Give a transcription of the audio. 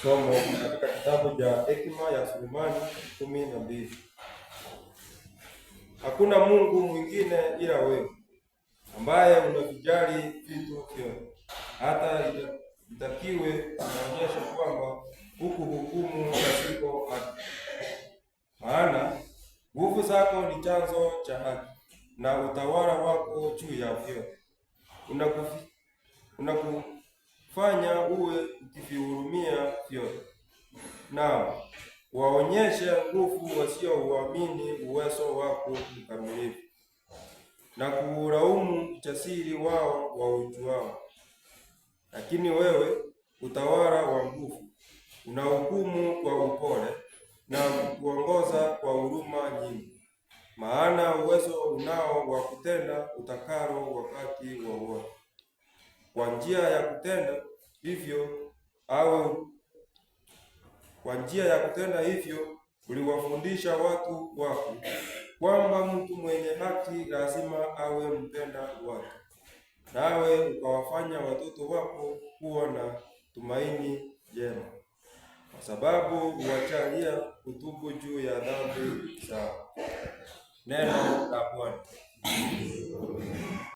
Somo katika kitabu cha Hekima ya Sulemani 12. Hakuna Mungu mwingine ila wewe, ambaye unavijali vitu vyote, hata itakiwe kuonyesha kwamba hukuhukumu pasipo haki. Maana nguvu zako ni chanzo cha haki, na utawala wako juu ya vyote. Unakufanya uwe ukivihurumia vyote, na waonyeshe nguvu wasiouamini uwezo wako mkamilifu, na kuulaumu ujasiri wao waujuao. Lakini wewe utawala wa nguvu, unahukumu kwa upole, na kuongoza kwa huruma nyingi. Maana uwezo unao wa kutenda utakalo wakati wowote. Kwa njia ya kutenda hivyo uliwafundisha watu wako kwamba mtu mwenye haki lazima awe mpenda watu, nawe ukawafanya watoto wako kuwa na tumaini jema, kwa sababu huwajalia kutubu juu ya dhambi zao. Neno la Bwana.